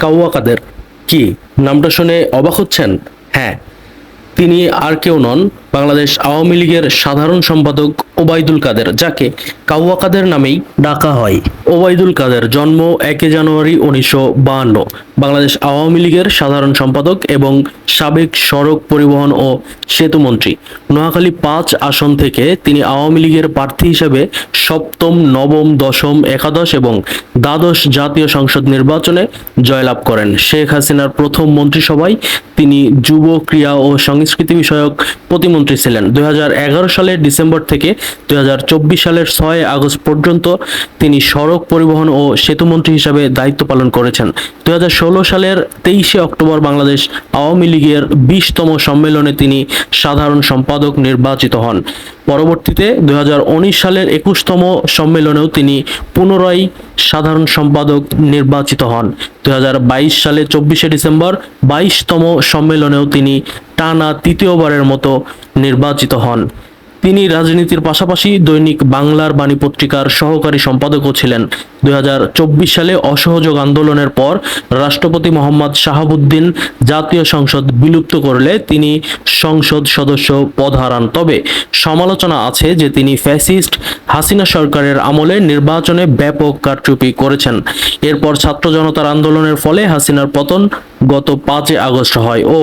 কাউয়া কাদের। কি নামটা শুনে অবাক হচ্ছেন? হ্যাঁ, তিনি আর কেউ নন, বাংলাদেশ আওয়ামী লীগের সাধারণ সম্পাদক ওবায়দুল কাদের, যাকে কাউয়া কাদের নামেই ডাকা হয়। ওবায়দুল কাদের জন্ম 1 জানুয়ারি 1952, বাংলাদেশ আওয়ামী লীগের সাধারণ সম্পাদক এবং সাবেক সড়ক পরিবহন ও সেতু মন্ত্রী। নোয়াখালী 5 আসন থেকে তিনি আওয়ামী লীগের প্রার্থী হিসেবে সপ্তম, নবম, দশম, একাদশ এবং দ্বাদশ জাতীয় সংসদ নির্বাচনে জয়লাভ করেন। শেখ হাসিনার প্রথম মন্ত্রিসভায় তিনি যুব, ক্রীড়া ও সংস্কৃতি বিষয়ক প্রতিমন্ত্রী ছিলেন। 2011 সালের ডিসেম্বর থেকে 2024 সালের 6 আগস্ট পর্যন্ত তিনি সড়ক পরিবহন ও সেতু মন্ত্রী হিসাবে দায়িত্ব পালন করেছেন। 2016 সালের 23 অক্টোবর বাংলাদেশ আওয়ামী লীগের 20তম সম্মেলনে তিনি সাধারণ সম্পাদক নির্বাচিত হন। পরবর্তীতে 2019 সালের 21তম সম্মেলনেও তিনি পুনরায় সাধারণ সম্পাদক নির্বাচিত হন। 2022 সালের 24 ডিসেম্বর 22তম সম্মেলনেও তিনি টানা তৃতীয়বারের মতো নির্বাচিত হন। তিনি রাজনীতির পাশাপাশি দৈনিক বাংলার বাণী পত্রিকার সহকারী সম্পাদকও ছিলেন। 2024 সালে অসহযোগ আন্দোলনের পর রাষ্ট্রপতি মোহাম্মদ শাহাবুদ্দিন জাতীয় সংসদ বিলুপ্ত করলে তিনি সংসদ সদস্য পদ হারান। তবে সমালোচনা আছে যে তিনি ফ্যাসিস্ট হাসিনা সরকারের আমলে নির্বাচনে ব্যাপক কারচুপি করেছেন। এরপর ছাত্র জনতার আন্দোলনের ফলে হাসিনার পতন গত 5 আগস্ট হয় ও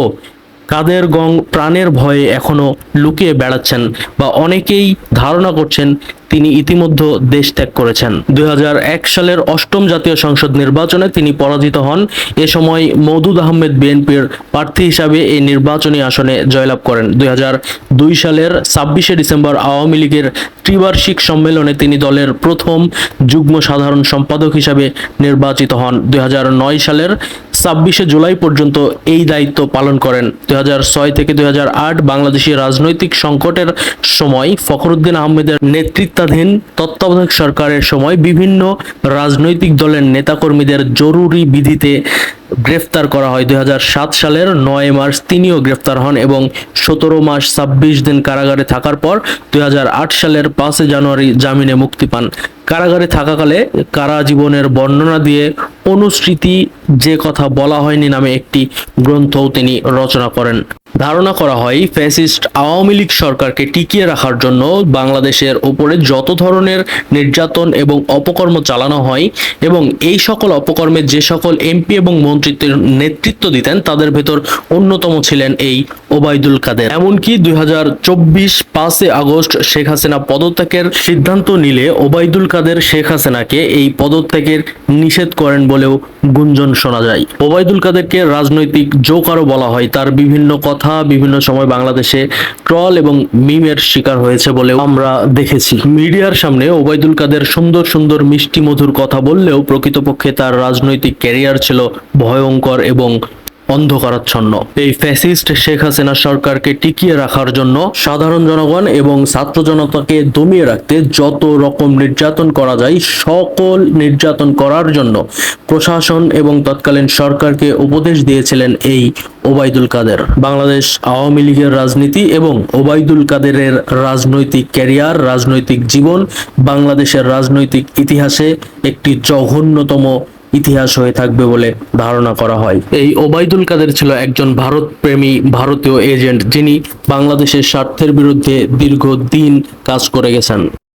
কাদের গং প্রাণের ভয়ে এখনো লুকিয়ে বেড়াচ্ছেন বা অনেকেই ধারণা করছেন তিনি ইতিমধ্যে দেশ ত্যাগ করেছেন। 2001 সালের 8ম জাতীয় সংসদ নির্বাচনে তিনি পরাজিত হন। এ সময় মওদুদ আহমেদ বিএনপির প্রার্থী হিসাবে এই নির্বাচনী আসনে জয়লাভ করেন। 2002 সালের 26 ডিসেম্বর আওয়ামী লীগের ত্রিবার্ষিক সম্মেলনে তিনি দলের প্রথম যুগ্ম সাধারণ সম্পাদক হিসাবে নির্বাচিত হন। 2009 সালের 26 জুলাই পর্যন্ত এই দায়িত্ব পালন করেন। 2006 থেকে 2008 বাংলাদেশের রাজনৈতিক সংকটের সময় ফখরুদ্দিন আহমেদের নেতৃত্বাধীন তত্ত্বাবধায়ক সরকারের সময় বিভিন্ন রাজনৈতিক দলের নেতাকর্মীদের জরুরি ভিত্তিতে গ্রেফতার করা হয়। 2007 সালের 9 মার্চ তিনিও গ্রেফতার হন এবং 17 মাস 26 দিন কারাগারে থাকার পর 2008 সালের 5 জানুয়ারি জামিনে মুক্তি পান। কারাগারে থাকাকালে কারা জীবনের বর্ণনা দিয়ে অনুস্মৃতি, যে কথা বলা হয়নি নামে একটি গ্রন্থও তিনি রচনা করেন। ধারণা করা হয় ফ্যাসিস্ট আওয়ামী লীগ সরকারকে টিকিয়ে রাখার জন্য বাংলাদেশের উপরে যত ধরনের নির্যাতন এবং অপকর্ম চালানো হয় এবং এই সকল অপকর্মে যে সকল এমপি এবং মন্ত্রীদের নেতৃত্ব দিতেন তাদের ভেতর অন্যতম ছিলেন এই ওবায়দুল কাদের। এমনকি 2024 5 আগস্ট শেখ হাসিনা পদত্যাগের সিদ্ধান্ত নিলে ওবায়দুল কাদের শেখ হাসিনাকে এই পদত্যাগের নিষেধ করেন বলেও গুঞ্জন শোনা যায়। ওবায়দুল কাদেরকে রাজনৈতিক জোকারও বলা হয়। তার বিভিন্ন কথা বিভিন্ন সময় বাংলাদেশে ট্রল এবং মিমের শিকার হয়েছে বলেও আমরা দেখেছি। মিডিয়ার সামনে ওবায়দুল কাদের সুন্দর সুন্দর মিষ্টি মধুর কথা বললেও প্রকৃতপক্ষে তার রাজনৈতিক ক্যারিয়ার ছিল ভয়ঙ্কর এবং অন্ধকারাচ্ছন্ন। এই ফ্যাসিস্ট শেখ হাসিনা সরকারকে টিকিয়ে রাখার জন্য সাধারণ জনগণ এবং ছাত্র জনতাকে দমিয়ে রাখতে যত রকম নির্যাতন করা যায় সকল নির্যাতন করার জন্য প্রশাসন এবং তৎকালীন সরকারকে উপদেশ দিয়েছিলেন এই ওবায়দুল কাদের। বাংলাদেশ আওয়ামী লীগের রাজনীতি এবং ওবায়দুল কাদেরের রাজনৈতিক ক্যারিয়ার, রাজনৈতিক জীবন বাংলাদেশের রাজনৈতিক ইতিহাসে একটি জঘন্যতম ইতিহাস হয়ে থাকবে বলে ধারণা করা হয়। এই ওবায়দুল কাদের ছিল একজন ভারত প্রেমী ভারতীয় এজেন্ট, যিনি বাংলাদেশের স্বার্থের বিরুদ্ধে দীর্ঘদিন কাজ করে গেছেন।